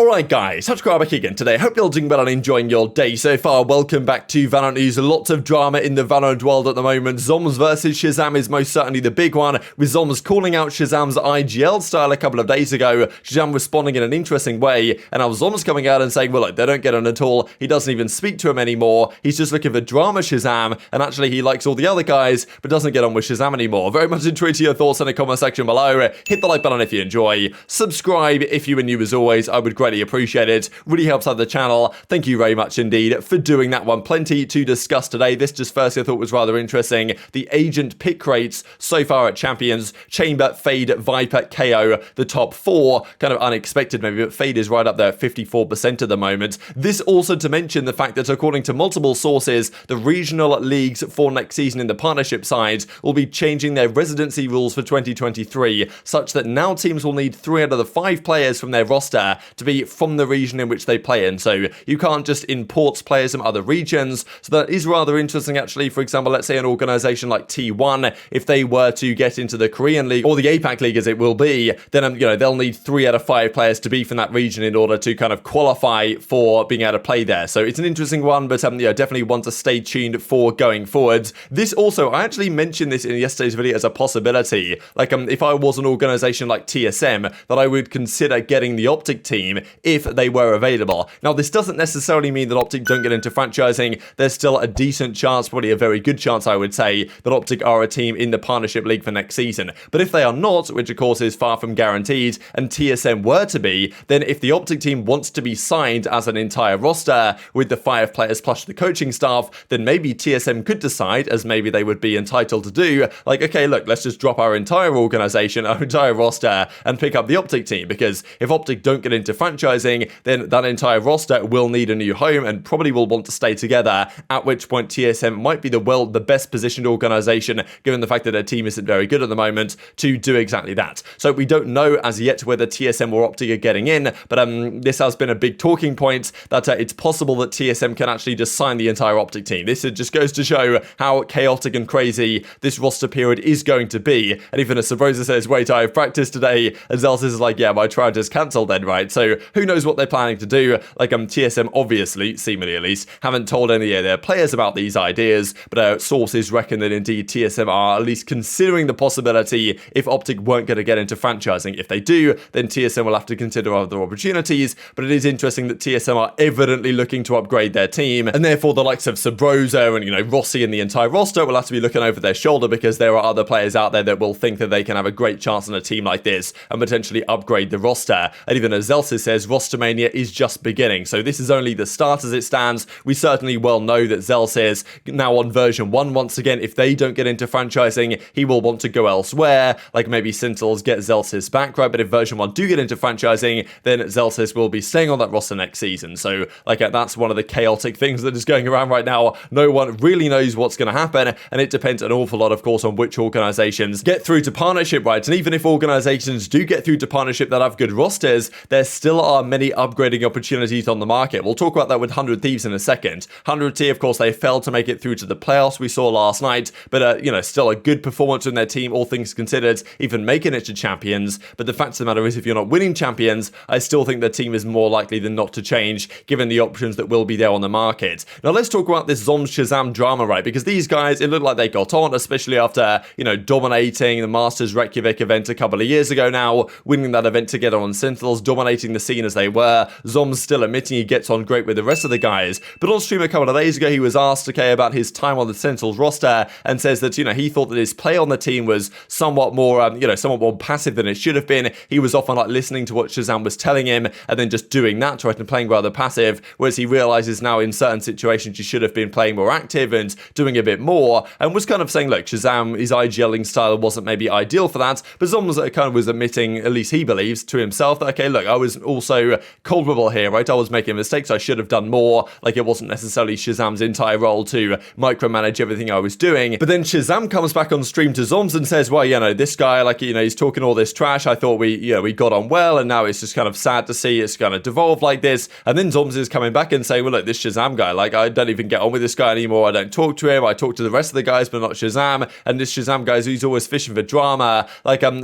Alright guys, TacticalRab back again today. Hope you're all doing well and enjoying your day so far. Welcome back to Valorant News. Lots of drama in the Valorant world at the moment. Zombs versus ShahZaM is most certainly the big one, with Zombs calling out ShahZaM's IGL style a couple of days ago. ShahZaM responding in an interesting way, and now Zombs coming out and saying, well, look, they don't get on at all. He doesn't even speak to him anymore. He's just looking for drama, ShahZaM, and actually he likes all the other guys, but doesn't get on with ShahZaM anymore. Very much intrigued to your thoughts in the comment section below. Hit the like button if you enjoy. Subscribe if you are new as always. I would greatly appreciate it. Really helps out the channel. Thank you very much indeed for doing that one. Plenty to discuss today. This just firstly I thought was rather interesting. The agent pick rates so far at Champions. Chamber, Fade, Viper, KO. The top four. Kind of unexpected maybe, but Fade is right up there at 54% at the moment. This also to mention the fact that according to multiple sources, the regional leagues for next season in the partnership side will be changing their residency rules for 2023, such that now teams will need 3 out of the 5 players from their roster to be from the region in which they play in. So you can't just import players from other regions. So that is rather interesting actually. For example, let's say an organization like T1, if they were to get into the Korean League or the APAC League as it will be, then they'll need 3 out of 5 players to be from that region in order to kind of qualify for being able to play there. So it's an interesting one, but definitely one to stay tuned for going forward. This also, I actually mentioned this in yesterday's video as a possibility. Like if I was an organization like TSM, that I would consider getting the OpTic team if they were available. Now, this doesn't necessarily mean that OpTic don't get into franchising. There's still a decent chance, probably a very good chance, I would say, that OpTic are a team in the partnership league for next season. But if they are not, which of course is far from guaranteed, and TSM were to be, then if the OpTic team wants to be signed as an entire roster with the 5 players plus the coaching staff, then maybe TSM could decide, as maybe they would be entitled to do, like, okay, look, let's just drop our entire organization, our entire roster, and pick up the OpTic team. Because if OpTic don't get into franchising, then that entire roster will need a new home and probably will want to stay together, at which point TSM might be the best positioned organization, given the fact that their team isn't very good at the moment, to do exactly that. So we don't know as yet whether TSM or OpTic are getting in, but this has been a big talking point that it's possible that TSM can actually just sign the entire OpTic team. This just goes to show how chaotic and crazy this roster period is going to be. And even as Sabrosa says, wait, I have practiced today, and Zelsis is like, yeah, my trial just cancelled then, right? So who knows what they're planning to do. Like TSM obviously, seemingly at least, haven't told any of their players about these ideas, but sources reckon that indeed TSM are at least considering the possibility if OpTic weren't going to get into franchising. If they do, then TSM will have to consider other opportunities, but it is interesting that TSM are evidently looking to upgrade their team, and therefore the likes of Sabrosa and, Rossi and the entire roster will have to be looking over their shoulder, because there are other players out there that will think that they can have a great chance on a team like this and potentially upgrade the roster. And even as Zelsis says, rostermania is just beginning. So this is only the start as it stands. We certainly well know that Zelsis is now on version 1 once again. If they don't get into franchising, he will want to go elsewhere. Like maybe Sentinels get Zelsis back, right? But if version 1 do get into franchising, then Zelsis will be staying on that roster next season. So that's one of the chaotic things that is going around right now. No one really knows what's going to happen, and it depends an awful lot, of course, on which organizations get through to partnership, right? And even if organizations do get through to partnership that have good rosters, there still are many upgrading opportunities on the market. We'll talk about that with 100 Thieves in a second. 100 T, of course, they failed to make it through to the playoffs we saw last night, but still a good performance in their team, all things considered, even making it to champions. But the fact of the matter is, if you're not winning champions, I still think the team is more likely than not to change, given the options that will be there on the market. Now let's talk about this Zombs ShahZaM drama, right? Because these guys, it looked like they got on, especially after, dominating the Masters Reykjavik event a couple of years ago now, winning that event together on Sentinels, dominating the scene as they were. Zombs still admitting he gets on great with the rest of the guys. But on stream a couple of days ago, he was asked, about his time on the Sentinels roster, and says that, he thought that his play on the team was somewhat more, somewhat more passive than it should have been. He was often listening to what ShahZaM was telling him and then just doing that, right, and playing rather passive, whereas he realizes now in certain situations he should have been playing more active and doing a bit more, and was kind of saying, look, ShahZaM, his IGLing style wasn't maybe ideal for that, but Zombs kind of was admitting, at least he believes, to himself that, okay, look, I was also culpable here, right? I was making mistakes, I should have done more. Like, it wasn't necessarily ShahZaM's entire role to micromanage everything I was doing. But then ShahZaM comes back on stream to Zombs and says, well, this guy, he's talking all this trash. I thought we got on well, and now it's just kind of sad to see it's kind of devolved like this. And then Zombs is coming back and saying, well, look, this ShahZaM guy, I don't even get on with this guy anymore. I don't talk to him. I talk to the rest of the guys, but not ShahZaM. And this ShahZaM guy, he's always fishing for drama.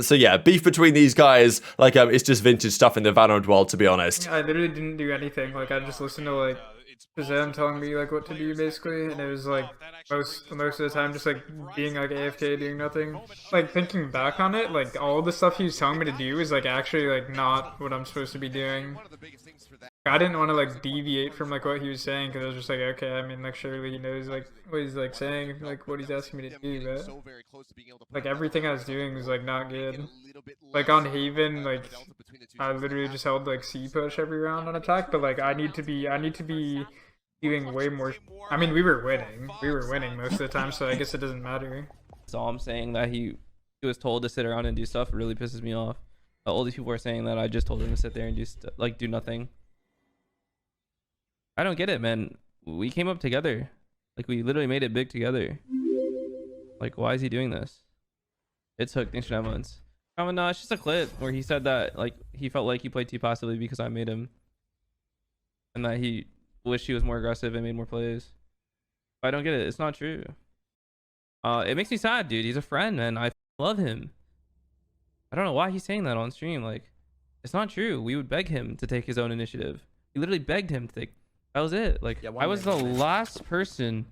So yeah, beef between these guys, it's just vintage stuff in the Valorant world to be honest. I literally didn't do anything. Like, I just listened to like ShahZaM telling me like what to do basically, and it was like most of the time just like being like AFK doing nothing. Like thinking back on it, like all the stuff he was telling me to do is like actually like not what I'm supposed to be doing. I didn't want to like deviate from like what he was saying because I was just like, okay, I mean like surely he knows like what he's like saying, like what he's asking me to do, but like everything I was doing was like not good. Like on Haven, like I literally just held like C push every round on attack, but like I need to be doing way more. I mean we were winning most of the time, so I guess it doesn't matter. So I'm saying that he was told to sit around and do stuff really pisses me off. All these people are saying that I just told him to sit there and do nothing. I don't get it, man. We came up together. Like, we literally made it big together. Like, why is he doing this? It's hooked. Thanks for 9 months. No, it's just a clip where he said that, like, he felt like he played too passively because I made him. And that he wished he was more aggressive and made more plays. But I don't get it. It's not true. It makes me sad, dude. He's a friend, man. I love him. I don't know why he's saying that on stream. Like, it's not true. We would beg him to take his own initiative. We literally begged him to take... That was it. Like, yeah, I was the last person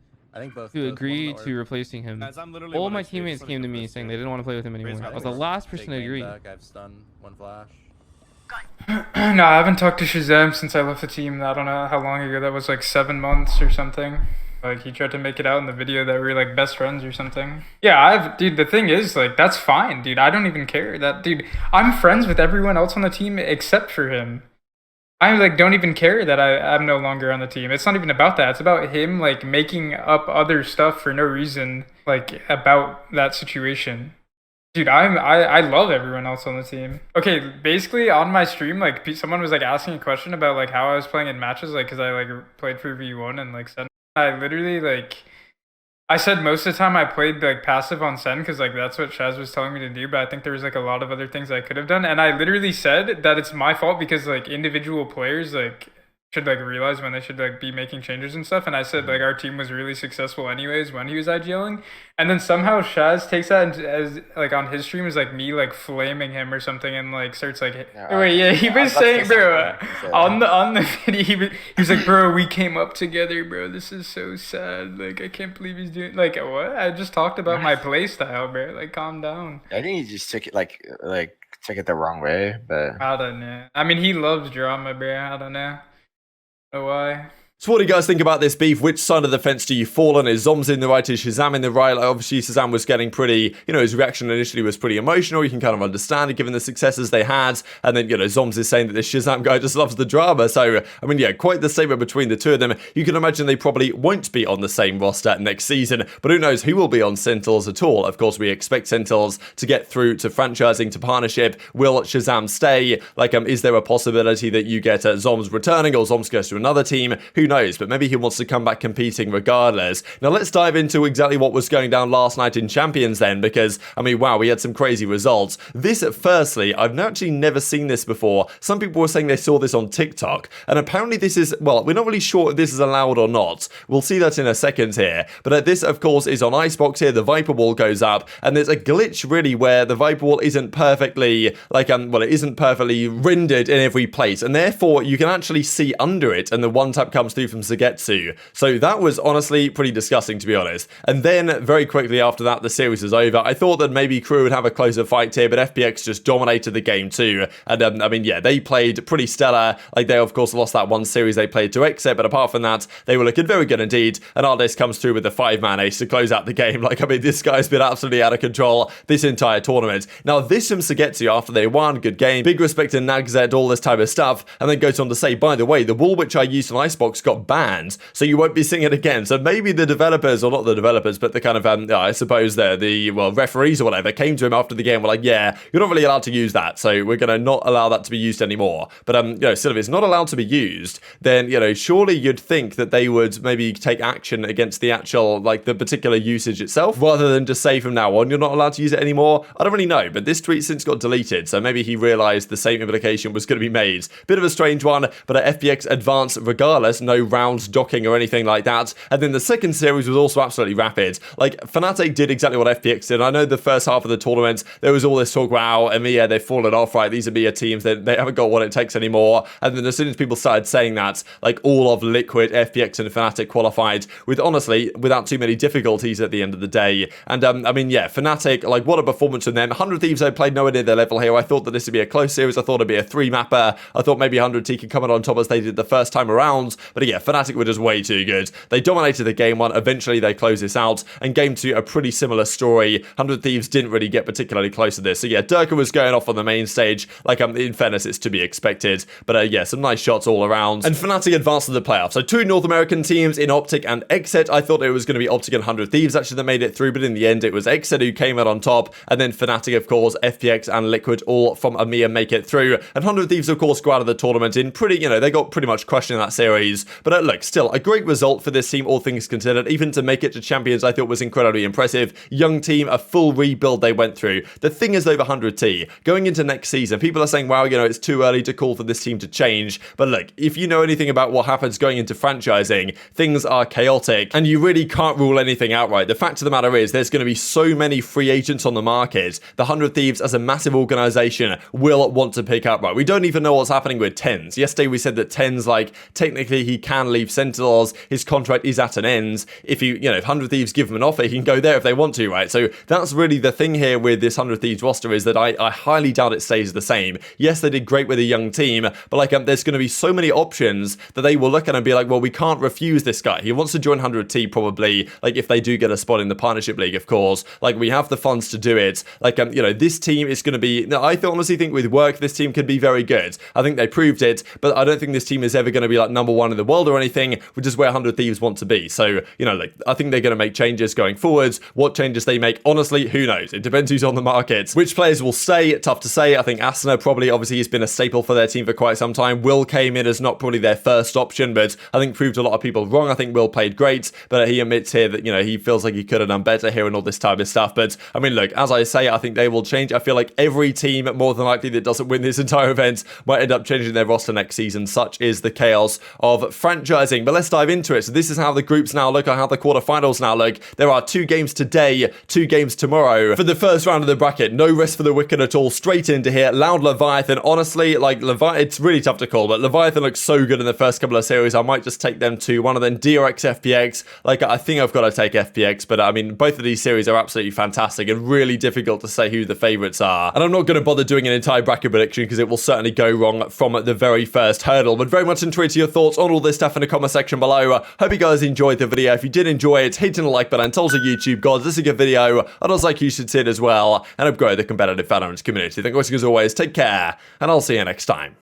who agreed to replacing him. All my teammates came to me saying they didn't want to play with him anymore. I was the last person to agree. I've stunned one flash. No, I haven't talked to ShahZaM since I left the team. I don't know how long ago that was, like 7 months or something. Like, he tried to make it out in the video that we were, like, best friends or something. Yeah, dude, the thing is, like, that's fine, dude. I don't even care. Dude, I'm friends with everyone else on the team except for him. I like don't even care that I'm no longer on the team. It's not even about that. It's about him like making up other stuff for no reason, like about that situation. Dude, I love everyone else on the team. Okay, basically on my stream, like someone was like asking a question about like how I was playing in matches, like because I like played for V1 and like Sentinels. I literally like I said most of the time I played like passive on Sen because like that's what Shaz was telling me to do, but I think there was like a lot of other things I could have done, and I literally said that it's my fault because like individual players like should like realize when they should like be making changes and stuff, and I said like our team was really successful anyways when he was IGLing, and then somehow Shaz takes that as like on his stream is like me like flaming him or something and like starts like he was saying bro on the video he was like bro we came up together bro, this is so sad, like I can't believe he's doing like what, I just talked about my play style bro, like calm down. I think he just took it like took it the wrong way, but I don't know. I mean he loves drama bro, I don't know why. So what do you guys think about this beef? Which side of the fence do you fall on? Is Zombs in the right? Is ShahZaM in the right? Like, obviously, ShahZaM was getting pretty, you know, his reaction initially was pretty emotional. You can kind of understand it given the successes they had. And then, you know, Zombs is saying that this ShahZaM guy just loves the drama. So, I mean, yeah, quite the statement between the two of them. You can imagine they probably won't be on the same roster next season. But who knows who will be on Sentinels at all? Of course, we expect Sentinels to get through to franchising, to partnership. Will ShahZaM stay? Like, is there a possibility that you get Zombs returning or Zombs goes to another team? Who knows? But maybe he wants to come back competing regardless. Now let's dive into exactly what was going down last night in Champions then, because I mean wow, we had some crazy results. This firstly, I've actually never seen this before. Some people were saying they saw this on TikTok, and apparently this is, well, we're not really sure if this is allowed or not. We'll see that in a second here, but this of course is on Icebox here. The Viper wall goes up, and there's a glitch really where the Viper wall isn't perfectly like well, it isn't perfectly rendered in every place, and therefore you can actually see under it, and the one tap comes through from Zagetsu. So that was honestly pretty disgusting, to be honest. And then very quickly after that, the series was over. I thought that maybe Crew would have a closer fight here, but FPX just dominated the game too. And I mean, yeah, they played pretty stellar. Like they of course lost that one series they played to exit, but apart from that, they were looking very good indeed. And Ardes comes through with the 5-man ace to close out the game. Like, I mean, this guy's been absolutely out of control this entire tournament. Now this from Zagetsu after they won, good game, big respect to Nagzed, all this type of stuff, and then goes on to say, by the way, the wall which I used on Icebox got banned, so you won't be seeing it again. So maybe the developers, or not the developers, but the kind of, I suppose the referees or whatever came to him after the game, were like, yeah, you're not really allowed to use that, so we're going to not allow that to be used anymore. But, you know, still, if it's not allowed to be used, then, you know, surely you'd think that they would maybe take action against the actual, like, the particular usage itself, rather than just say from now on, you're not allowed to use it anymore. I don't really know, but this tweet since got deleted, so maybe he realized the same implication was going to be made. Bit of a strange one, but at FPX advance regardless, no rounds docking or anything like that. And then the second series was also absolutely rapid. Like, Fnatic did exactly what FPX did. I know the first half of the tournament, there was all this talk, wow, EMEA, they've fallen off, right? These EMEA teams, they haven't got what it takes anymore. And then as soon as people started saying that, like, all of Liquid, FPX, and Fnatic qualified with, honestly, without too many difficulties at the end of the day. And, I mean, yeah, Fnatic, like, what a performance from them. 100 Thieves, they played nowhere near their level here. I thought that this would be a close series. I thought it'd be a 3-mapper. I thought maybe 100 T could come in on top as they did the first time around. But yeah, Fnatic were just way too good. They dominated the game 1. Eventually, they closed this out. And game 2, a pretty similar story. 100 Thieves didn't really get particularly close to this. So yeah, Turko was going off on the main stage. Like, in fairness, it's to be expected. But yeah, some nice shots all around. And Fnatic advanced to the playoffs. So 2 North American teams in OpTic and xCNed. I thought it was going to be OpTic and 100 Thieves actually that made it through. But in the end, it was xCNed who came out on top. And then Fnatic, of course, FPX and Liquid all from EMEA make it through. And 100 Thieves, of course, go out of the tournament in pretty, you know, they got pretty much crushed in that series. But look, still, a great result for this team, all things considered. Even to make it to champions, I thought was incredibly impressive. Young team, a full rebuild they went through. The thing is, over 100T, going into next season, people are saying, wow, you know, it's too early to call for this team to change. But look, if you know anything about what happens going into franchising, things are chaotic and you really can't rule anything outright. The fact of the matter is, there's going to be so many free agents on the market. The 100 Thieves, as a massive organization, will want to pick up, right? We don't even know what's happening with TenZ. Yesterday, we said that TenZ, like, technically he can leave Sentinels. His contract is at an end. If if 100 Thieves give him an offer, he can go there if they want to, right? So that's really the thing here with this 100 Thieves roster, is that I highly doubt it stays the same. Yes, they did great with a young team, but like, there's going to be so many options that they will look at and be like, well, we can't refuse this guy. He wants to join 100T probably, like, if they do get a spot in the partnership league, of course. Like, we have the funds to do it. Like, this team is going to be, I honestly think with work, this team could be very good. I think they proved it, but I don't think this team is ever going to be like #1 in the world or anything, which is where 100 Thieves want to be. So, like, I think they're going to make changes going forwards. What changes they make, honestly, who knows? It depends who's on the market. Which players will stay, tough to say. I think Asuna probably, obviously, has been a staple for their team for quite some time. Will came in as not probably their first option, but I think proved a lot of people wrong. I think Will played great, but he admits here that, he feels like he could have done better here and all this type of stuff. But, I mean, look, as I say, I think they will change. I feel like every team, more than likely, that doesn't win this entire event might end up changing their roster next season. Such is the chaos of franchising. But let's dive into it. So this is how the groups now look, or how the quarterfinals now look. There are 2 games today, 2 games tomorrow. For the first round of the bracket, no rest for the wicked at all. Straight into here, Loud Leviathan. Honestly, like, it's really tough to call, but Leviathan looks so good in the first couple of series. I might just take them to one of them. DRX FPX. Like, I think I've got to take FPX, but I mean, both of these series are absolutely fantastic and really difficult to say who the favorites are. And I'm not going to bother doing an entire bracket prediction because it will certainly go wrong from the very first hurdle. But very much intrigued to your thoughts on all this stuff in the comment section below. Hope you guys enjoyed the video. If you did enjoy it, hitting the like button tells the YouTube gods this is a good video, and also like you should see it as well, and help grow the competitive Valorant community. Thank you as always, take care, and I'll see you next time.